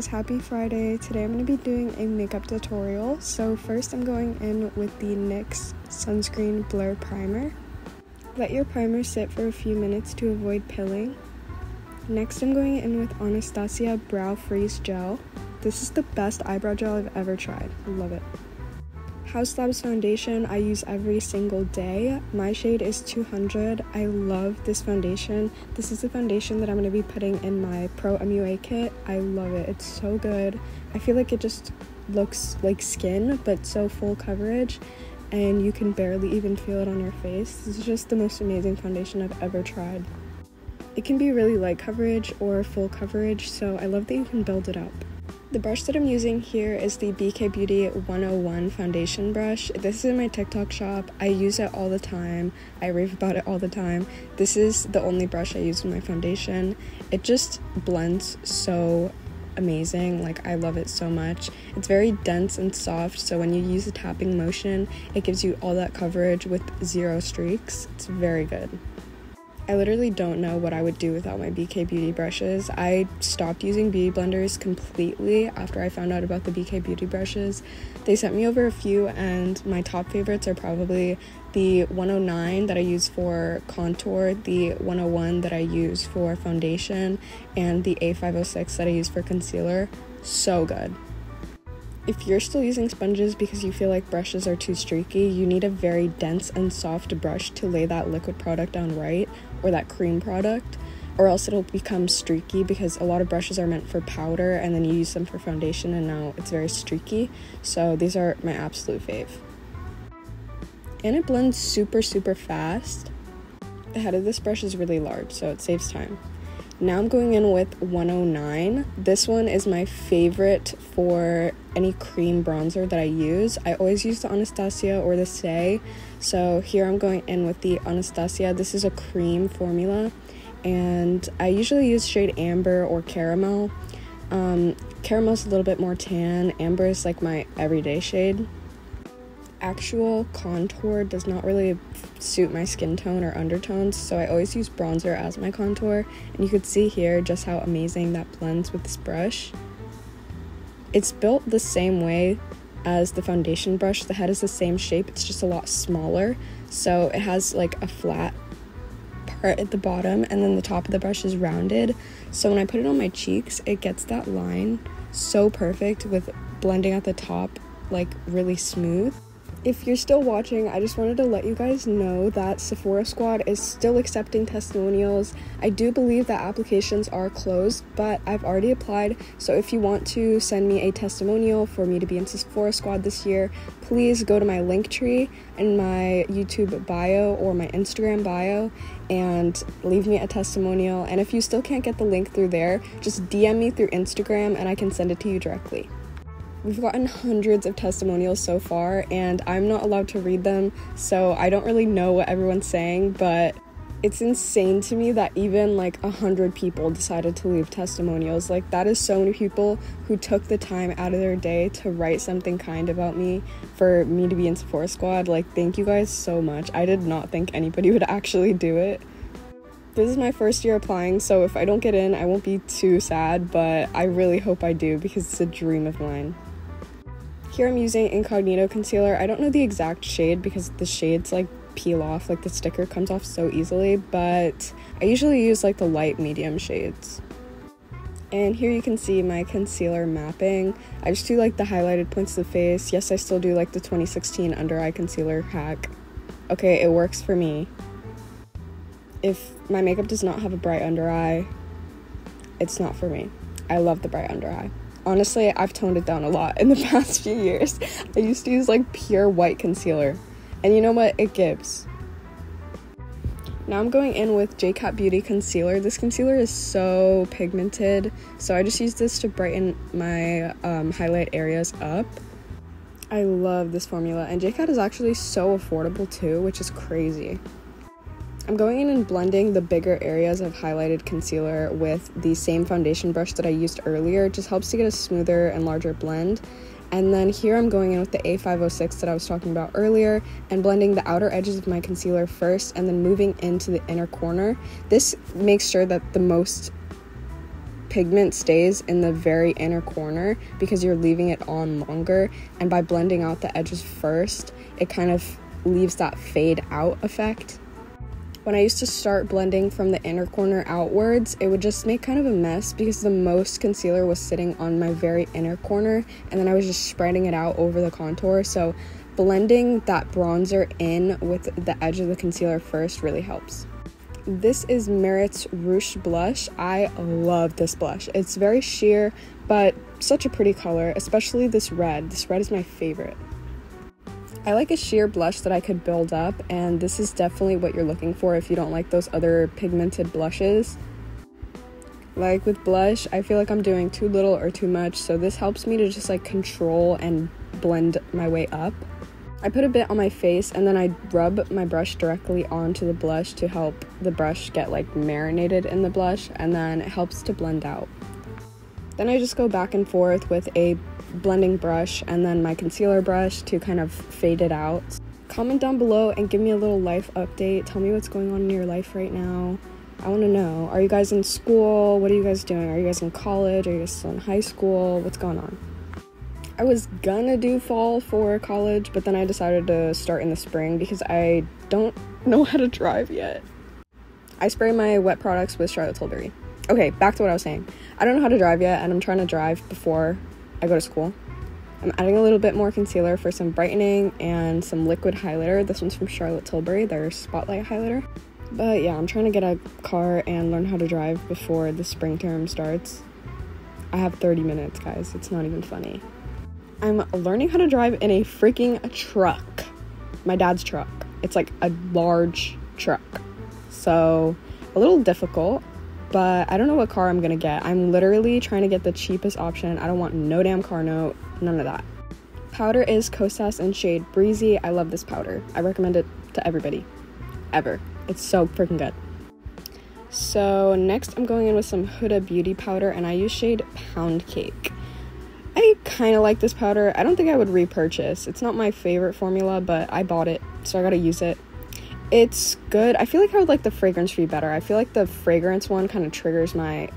guys, happy Friday. Today I'm going to be doing a makeup tutorial. So first I'm going in with the NYX Sunscreen Blur Primer. Let your primer sit for a few minutes to avoid pilling. Next I'm going in with Anastasia Brow Freeze Gel. This is the best eyebrow gel I've ever tried. Love it. Haus Labs foundation I use every single day. My shade is 200. I love this foundation. This is the foundation that I'm going to be putting in my Pro MUA kit. I love it. It's so good. I feel like it just looks like skin, but so full coverage, and you can barely even feel it on your face. This is just the most amazing foundation I've ever tried. It can be really light coverage or full coverage, so I love that you can build it up. The brush that I'm using here is the BK Beauty 101 foundation brush. This is in my TikTok shop. I use it all the time. I rave about it all the time. This is the only brush I use with my foundation. It just blends so amazing. Like, I love it so much. It's very dense and soft, so when you use a tapping motion, it gives you all that coverage with zero streaks. It's very good. I literally don't know what I would do without my BK Beauty brushes. I stopped using beauty blenders completely after I found out about the BK Beauty brushes. They sent me over a few, and my top favorites are probably the 109 that I use for contour, the 101 that I use for foundation, and the A506 that I use for concealer. So good. If you're still using sponges because you feel like brushes are too streaky, you need a very dense and soft brush to lay that liquid product down right, or that cream product, or else it'll become streaky because a lot of brushes are meant for powder and then you use them for foundation and now it's very streaky. So these are my absolute fave. And it blends super fast. The head of this brush is really large, so it saves time. Now I'm going in with 109. This one is my favorite for any cream bronzer that I use. I always use the Anastasia or the Say. So here I'm going in with the Anastasia. This is a cream formula, and I usually use shade Amber or Caramel. Caramel's a little bit more tan. Amber is like my everyday shade. Actual contour does not really suit my skin tone or undertones, so I always use bronzer as my contour, and you could see here just how amazing that blends with this brush. It's built the same way as the foundation brush. The head is the same shape, it's just a lot smaller, so it has like a flat part at the bottom and then the top of the brush is rounded, so when I put it on my cheeks it gets that line so perfect with blending at the top, like really smooth. If you're still watching, I just wanted to let you guys know that Sephora Squad is still accepting testimonials. I do believe that applications are closed, but I've already applied, so if you want to send me a testimonial for me to be in Sephora Squad this year, please go to my link tree in my YouTube bio or my Instagram bio and leave me a testimonial. And if you still can't get the link through there, just DM me through Instagram and I can send it to you directly. We've gotten hundreds of testimonials so far, and I'm not allowed to read them, so I don't really know what everyone's saying, but it's insane to me that even like 100 people decided to leave testimonials. Like, that is so many people who took the time out of their day to write something kind about me for me to be in Sephora Squad. Like, thank you guys so much. I did not think anybody would actually do it. This is my first year applying, so if I don't get in, I won't be too sad, but I really hope I do because it's a dream of mine. Here I'm using Incognito Concealer. I don't know the exact shade because the shades like peel off, like the sticker comes off so easily, but I usually use like the light medium shades. And here you can see my concealer mapping. I just do like the highlighted points of the face. Yes, I still do like the 2016 under eye concealer hack. Okay, it works for me. If my makeup does not have a bright under eye, it's not for me. I love the bright under eye. Honestly, I've toned it down a lot in the past few years. I used to use like pure white concealer, and you know what? It gives. Now I'm going in with J-Cat Beauty Concealer. This concealer is so pigmented, so I just use this to brighten my highlight areas up. I love this formula, and J-Cat is actually so affordable too, which is crazy. I'm going in and blending the bigger areas of highlighted concealer with the same foundation brush that I used earlier. It just helps to get a smoother and larger blend. And then here I'm going in with the A506 that I was talking about earlier and blending the outer edges of my concealer first and then moving into the inner corner. This makes sure that the most pigment stays in the very inner corner because you're leaving it on longer, and by blending out the edges first, it kind of leaves that fade out effect. When I used to start blending from the inner corner outwards, it would just make kind of a mess because the most concealer was sitting on my very inner corner, and then I was just spreading it out over the contour. So blending that bronzer in with the edge of the concealer first really helps. This is Merit's Rouge Blush. I love this blush. It's very sheer, but such a pretty color, especially this red. This red is my favorite. I like a sheer blush that I could build up, and this is definitely what you're looking for if you don't like those other pigmented blushes. Like with blush, I feel like I'm doing too little or too much, so this helps me to just like control and blend my way up. I put a bit on my face, and then I rub my brush directly onto the blush to help the brush get like marinated in the blush, and then it helps to blend out. Then I just go back and forth with a blending brush and then my concealer brush to kind of fade it out. Comment down below and give me a little life update. Tell me what's going on in your life right now. I want to know. Are you guys in school? What are you guys doing? Are you guys in college? Are you guys still in high school? What's going on? I was gonna do fall for college, but then I decided to start in the spring because I don't know how to drive yet. I spray my wet products with Charlotte Tilbury. Okay, back to what I was saying. I don't know how to drive yet, and I'm trying to drive before I go to school. I'm adding a little bit more concealer for some brightening and some liquid highlighter. This one's from Charlotte Tilbury, their Spotlight highlighter. But yeah, I'm trying to get a car and learn how to drive before the spring term starts. I have 30 minutes, guys. It's not even funny. I'm learning how to drive in a freaking truck. My dad's truck. It's like a large truck. So, a little difficult. But I don't know what car I'm gonna get. I'm literally trying to get the cheapest option. I don't want no damn car note, none of that. Powder is Kosas in shade Breezy. I love this powder. I recommend it to everybody, ever. It's so freaking good. So next I'm going in with some Huda Beauty powder, and I use shade Pound Cake. I kind of like this powder. I don't think I would repurchase. It's not my favorite formula, but I bought it, so I gotta use it. It's good. I feel like I would like the fragrance free better. I feel like the fragrance one kind of triggers my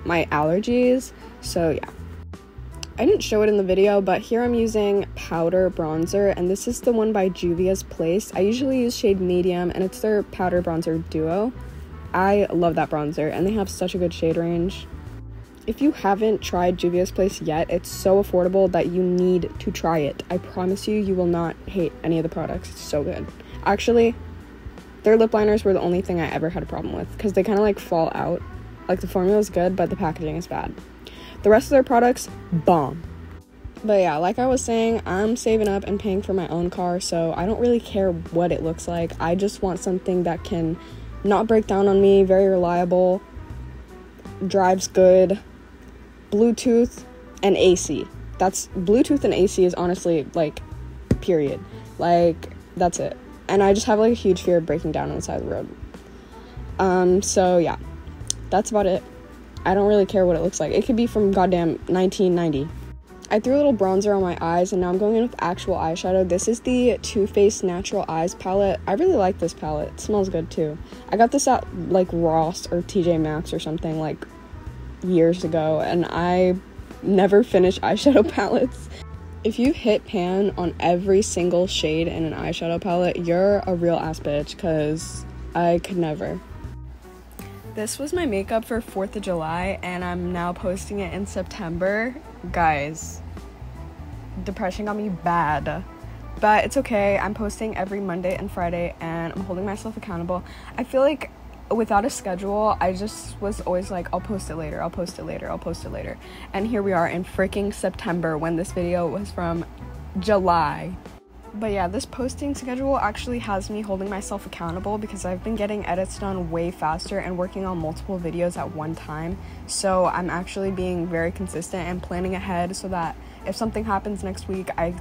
allergies. So yeah. I didn't show it in the video, but here I'm using powder bronzer, and this is the one by Juvia's Place. I usually use shade Medium, and it's their powder bronzer duo. I love that bronzer, and they have such a good shade range. If you haven't tried Juvia's Place yet, it's so affordable that you need to try it. I promise you, you will not hate any of the products. It's so good. Actually, their lip liners were the only thing I ever had a problem with because they kind of like fall out. Like the formula is good, but the packaging is bad. The rest of their products, bomb. But yeah, like I was saying, I'm saving up and paying for my own car, so I don't really care what it looks like. I just want something that can not break down on me, very reliable, drives good, Bluetooth and AC. That's Bluetooth and AC is honestly like period. Like that's it. And I just have like a huge fear of breaking down on the side of the road. So yeah, that's about it. I don't really care what it looks like. It could be from goddamn 1990. I threw a little bronzer on my eyes, and now I'm going in with actual eyeshadow. This is the Too Faced Natural Eyes palette. I really like this palette. It smells good too. I got this at like Ross or TJ Maxx or something like years ago, and I never finish eyeshadow palettes. If you hit pan on every single shade in an eyeshadow palette, you're a real ass bitch, because I could never. This was my makeup for 4th of July, and I'm now posting it in September. Guys, depression got me bad. But it's okay. I'm posting every Monday and Friday, and I'm holding myself accountable. I feel like without a schedule, I just was always like, I'll post it later, I'll post it later, I'll post it later. And here we are in freaking September when this video was from July. But yeah, this posting schedule actually has me holding myself accountable because I've been getting edits done way faster and working on multiple videos at one time. So I'm actually being very consistent and planning ahead so that if something happens next week, I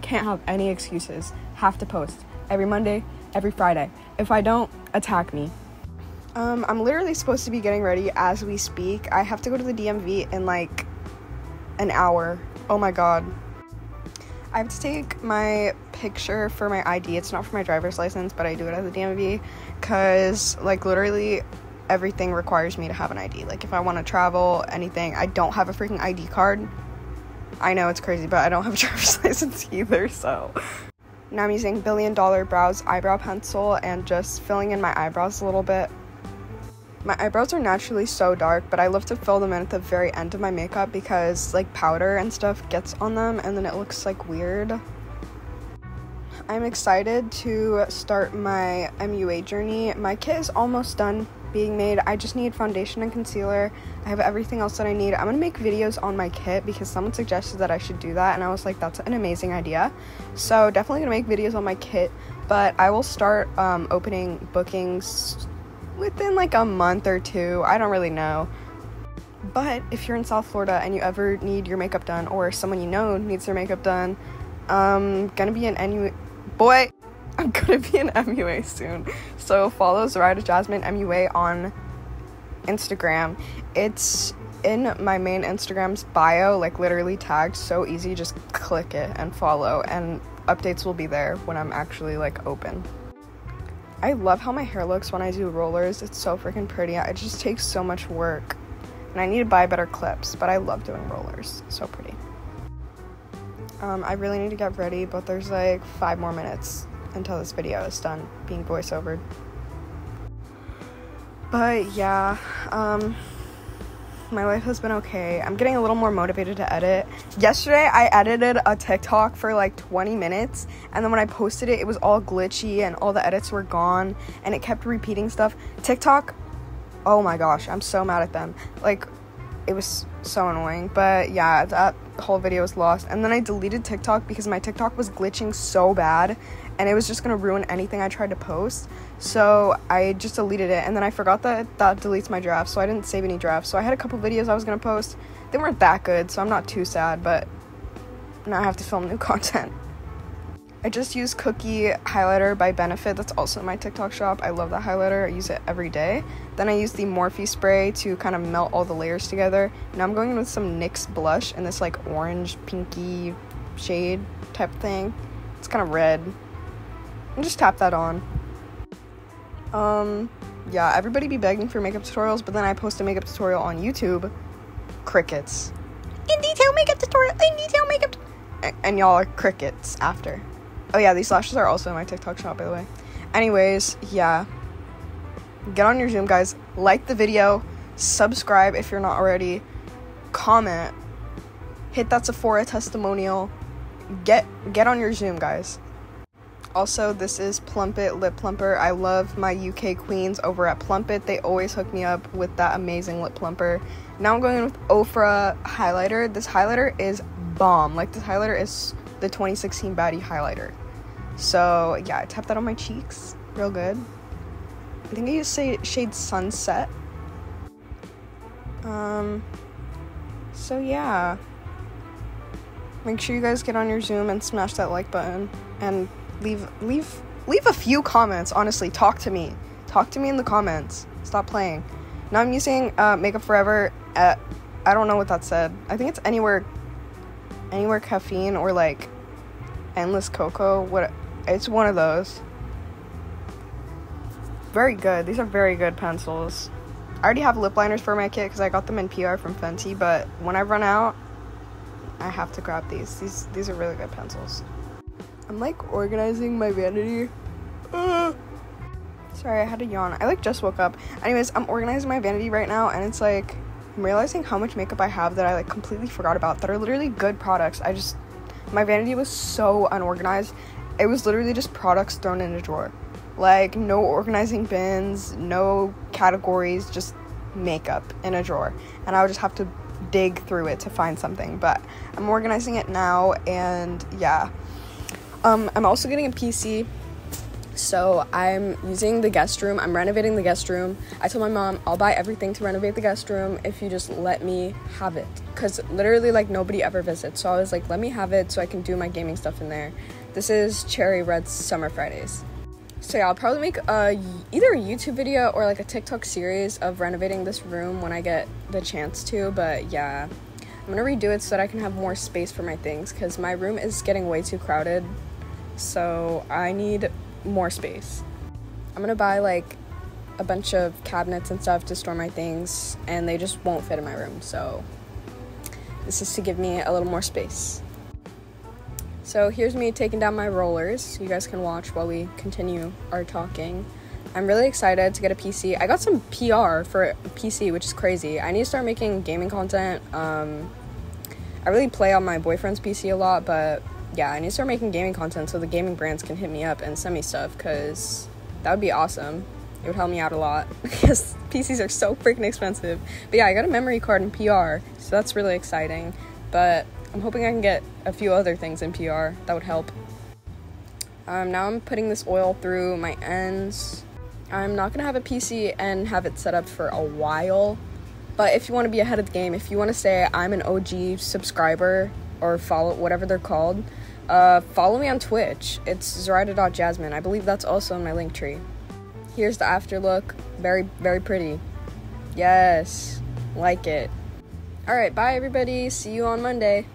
can't have any excuses. Have to post every Monday, every Friday. If I don't, attack me. I'm literally supposed to be getting ready as we speak. I have to go to the DMV in like an hour. Oh my god. I have to take my picture for my ID. It's not for my driver's license, but I do it at the DMV because like literally everything requires me to have an ID. Like, if I want to travel, anything, I don't have a freaking ID card. I know it's crazy, but I don't have a driver's license either, so. Now I'm using Billion Dollar Brows eyebrow pencil and just filling in my eyebrows a little bit. My eyebrows are naturally so dark, but I love to fill them in at the very end of my makeup because, like, powder and stuff gets on them and then it looks, like, weird. I'm excited to start my MUA journey. My kit is almost done being made. I just need foundation and concealer. I have everything else that I need. I'm gonna make videos on my kit because someone suggested that I should do that, and I was like, that's an amazing idea. So definitely gonna make videos on my kit, but I will start opening bookings within like a month or two. I don't really know. But if you're in South Florida and you ever need your makeup done, or someone you know needs their makeup done, I'm gonna be an MUA soon. So follow zoraida.jazmine MUA on Instagram. It's in my main Instagram's bio, like literally tagged, so easy. Just click it and follow, and updates will be there when I'm actually like open. I love how my hair looks when I do rollers. It's so freaking pretty. It just takes so much work, and I need to buy better clips, but I love doing rollers. So pretty. I really need to get ready, but there's like 5 more minutes until this video is done being voiceovered. But yeah, my life has been okay. I'm getting a little more motivated to edit. Yesterday I edited a TikTok for like 20 minutes, and then when I posted it, it was all glitchy and all the edits were gone and it kept repeating stuff. TikTok, oh my gosh, I'm so mad at them. Like, it was so annoying. But yeah, that whole video was lost. And then I deleted TikTok because my TikTok was glitching so bad and it was just gonna ruin anything I tried to post. So I just deleted it, and then I forgot that that deletes my drafts, so I didn't save any drafts. So I had a couple videos I was gonna post. They weren't that good, so I'm not too sad, but now I have to film new content. I just used Cookie highlighter by Benefit. That's also in my TikTok shop. I love that highlighter. I use it every day. Then I used the Morphe spray to kind of melt all the layers together. Now I'm going in with some NYX blush in this like orange pinky shade type thing. It's kind of red. And just tap that on. Yeah, everybody be begging for makeup tutorials, but then I post a makeup tutorial on YouTube. Crickets. In detail makeup tutorial. In detail makeup. And y'all are crickets after. Oh yeah, these lashes are also in my TikTok shop, by the way. Anyways, yeah. Get on your Zoom, guys. Like the video. Subscribe if you're not already. Comment. Hit that Sephora testimonial. Get on your Zoom, guys. Also, this is Plumpit Lip Plumper. I love my UK queens over at Plumpit. They always hook me up with that amazing lip plumper. Now I'm going in with Ofra highlighter. This highlighter is bomb. Like, this highlighter is the 2016 Baddie highlighter. So yeah, I tapped that on my cheeks real good. I think I used shade Sunset. So yeah, make sure you guys get on your Zoom and smash that like button and leave a few comments. Honestly, talk to me in the comments. Stop playing. Now I'm using Makeup Forever. I don't know what that said. I think it's anywhere caffeine or like endless cocoa. It's one of those. Very good. These are very good pencils. I already have lip liners for my kit because I got them in PR from Fenty, but when I run out, I have to grab these. These are really good pencils. I'm like organizing my vanity. Sorry, I had to yawn. I like just woke up. Anyways, I'm organizing my vanity right now, and it's like I'm realizing how much makeup I have that I like completely forgot about that are literally good products. My vanity was so unorganized. It was literally just products thrown in a drawer. Like, no organizing bins, no categories, just makeup in a drawer. And I would just have to dig through it to find something. But I'm organizing it now, and yeah. I'm also getting a PC. So I'm using the guest room. I'm renovating the guest room. I told my mom I'll buy everything to renovate the guest room if you just let me have it. Because literally, like, nobody ever visits. So I was like, let me have it so I can do my gaming stuff in there. This is Cherry Red's Summer Fridays. So yeah, I'll probably make either a YouTube video or like a TikTok series of renovating this room when I get the chance to. But yeah, I'm gonna redo it so that I can have more space for my things because my room is getting way too crowded. So I need more space. I'm gonna buy like a bunch of cabinets and stuff to store my things, and they just won't fit in my room, so this is to give me a little more space. So here's me taking down my rollers. You guys can watch while we continue our talking. I'm really excited to get a PC. I got some PR for a PC, which is crazy. I need to start making gaming content. I really play on my boyfriend's PC a lot, but yeah, I need to start making gaming content so the gaming brands can hit me up and send me stuff, because that would be awesome. It would help me out a lot because PCs are so freaking expensive. But yeah, I got a memory card in PR, so that's really exciting. But I'm hoping I can get a few other things in PR that would help. Now I'm putting this oil through my ends. I'm not gonna have a PC and have it set up for a while, but if you want to be ahead of the game, if you want to say I'm an OG subscriber or follow, whatever they're called, follow me on Twitch. It's zoraida.jazmine. I believe that's also in my link tree. Here's the after look. Very, very pretty. Yes, like it. All right, bye everybody. See you on Monday.